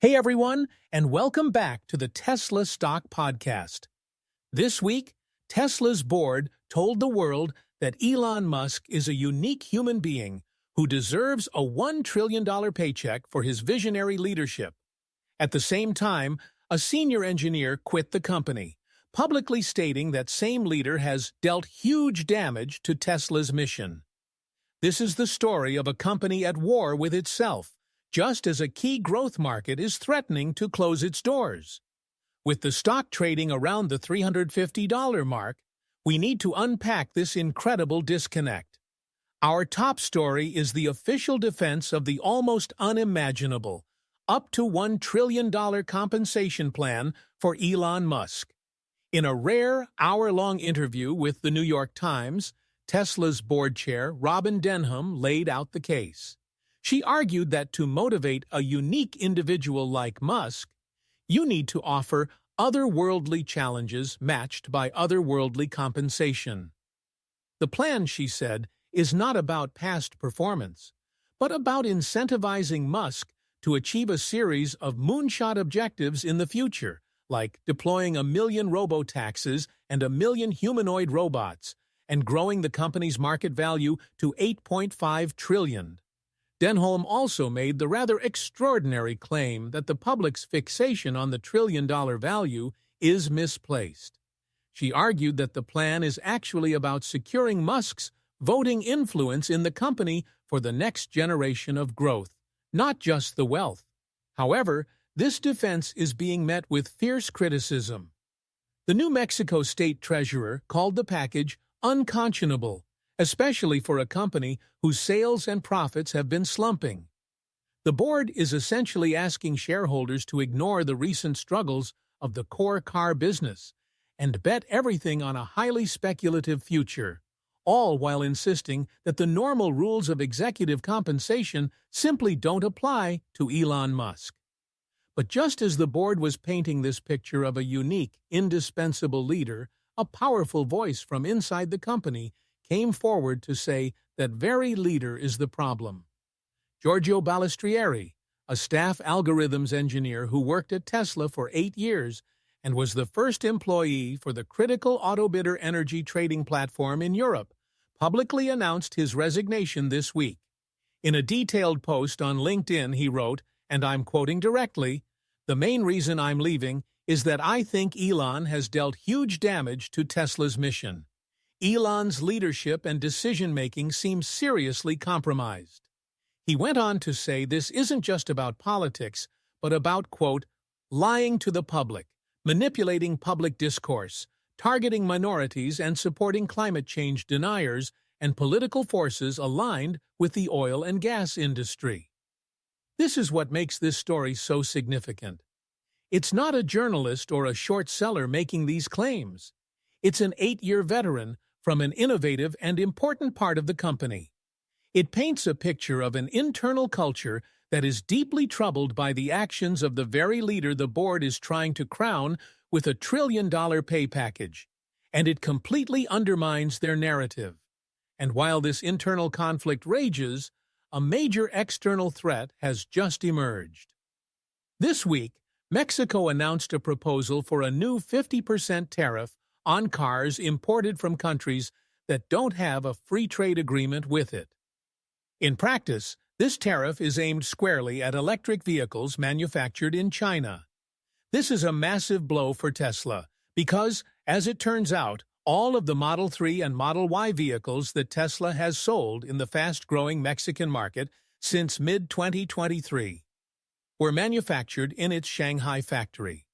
Hey everyone, and welcome back to the Tesla Stock Podcast. This week, Tesla's board told the world that Elon Musk is a unique human being who deserves a $1 trillion paycheck for his visionary leadership. At the same time, a senior engineer quit the company, publicly stating that same leader has dealt huge damage to Tesla's mission. This is the story of a company at war with itself, just as a key growth market is threatening to close its doors. With the stock trading around the $350 mark, we need to unpack this incredible disconnect. Our top story is the official defense of the almost unimaginable, up to $1 trillion compensation plan for Elon Musk. In a rare, hour-long interview with the New York Times, Tesla's board chair, Robin Denham, laid out the case. She argued that to motivate a unique individual like Musk, you need to offer otherworldly challenges matched by otherworldly compensation. The plan, she said, is not about past performance, but about incentivizing Musk to achieve a series of moonshot objectives in the future, like deploying 1 million robo-taxis and 1 million humanoid robots, and growing the company's market value to $8.5 trillion. Denholm also made the rather extraordinary claim that the public's fixation on the trillion-dollar value is misplaced. She argued that the plan is actually about securing Musk's voting influence in the company for the next generation of growth, not just the wealth. However, this defense is being met with fierce criticism. The New Mexico state treasurer called the package unconscionable, especially for a company whose sales and profits have been slumping. The board is essentially asking shareholders to ignore the recent struggles of the core car business and bet everything on a highly speculative future, all while insisting that the normal rules of executive compensation simply don't apply to Elon Musk. But just as the board was painting this picture of a unique, indispensable leader, a powerful voice from inside the company came forward to say that very leader is the problem. Giorgio Balistrieri, a staff algorithms engineer who worked at Tesla for 8 years and was the first employee for the critical autobidder energy trading platform in Europe, publicly announced his resignation this week. In a detailed post on LinkedIn, he wrote, and I'm quoting directly, "The main reason I'm leaving is that I think Elon has dealt huge damage to Tesla's mission. Elon's leadership and decision-making seem seriously compromised." He went on to say this isn't just about politics, but about, quote, lying to the public, manipulating public discourse, targeting minorities and supporting climate change deniers and political forces aligned with the oil and gas industry. This is what makes this story so significant. It's not a journalist or a short seller making these claims. It's an 8-year veteran from an innovative and important part of the company. It paints a picture of an internal culture that is deeply troubled by the actions of the very leader the board is trying to crown with a $1 trillion pay package, and it completely undermines their narrative. And while this internal conflict rages, a major external threat has just emerged. This week, Mexico announced a proposal for a new 50% tariff on cars imported from countries that don't have a free trade agreement with it. In practice, this tariff is aimed squarely at electric vehicles manufactured in China. This is a massive blow for Tesla because, as it turns out, all of the Model 3 and Model Y vehicles that Tesla has sold in the fast-growing Mexican market since mid-2023 were manufactured in its Shanghai factory.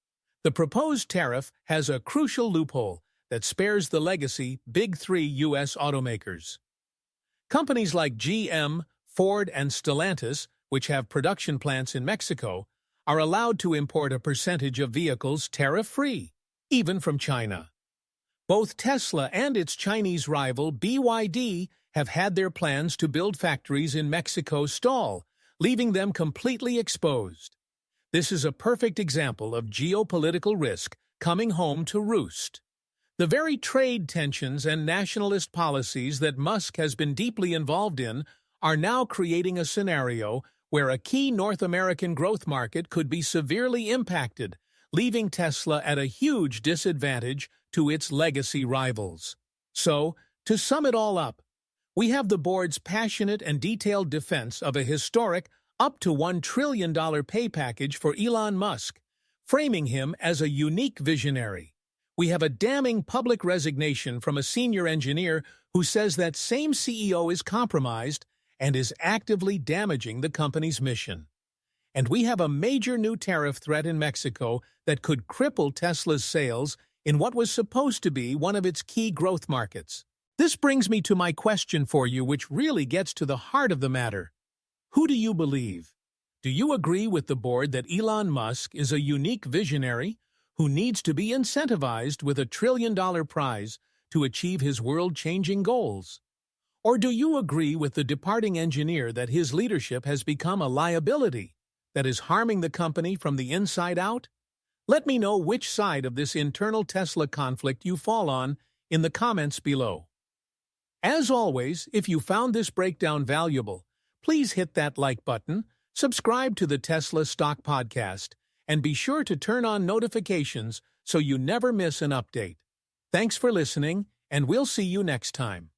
The proposed tariff has a crucial loophole that spares the legacy Big Three U.S. automakers. Companies like GM, Ford, and Stellantis, which have production plants in Mexico, are allowed to import a percentage of vehicles tariff-free, even from China. Both Tesla and its Chinese rival BYD have had their plans to build factories in Mexico stall, leaving them completely exposed. This is a perfect example of geopolitical risk coming home to roost. The very trade tensions and nationalist policies that Musk has been deeply involved in are now creating a scenario where a key North American growth market could be severely impacted, leaving Tesla at a huge disadvantage to its legacy rivals. So, to sum it all up, we have the board's passionate and detailed defense of a historic, up to $1 trillion pay package for Elon Musk, framing him as a unique visionary. We have a damning public resignation from a senior engineer who says that same CEO is compromised and is actively damaging the company's mission. And we have a major new tariff threat in Mexico that could cripple Tesla's sales in what was supposed to be one of its key growth markets. This brings me to my question for you, which really gets to the heart of the matter. Who do you believe? Do you agree with the board that Elon Musk is a unique visionary who needs to be incentivized with a $1 trillion prize to achieve his world-changing goals? Or do you agree with the departing engineer that his leadership has become a liability that is harming the company from the inside out? Let me know which side of this internal Tesla conflict you fall on in the comments below. As always, if you found this breakdown valuable, please hit that like button, subscribe to the Tesla Stock Podcast, and be sure to turn on notifications so you never miss an update. Thanks for listening, and we'll see you next time.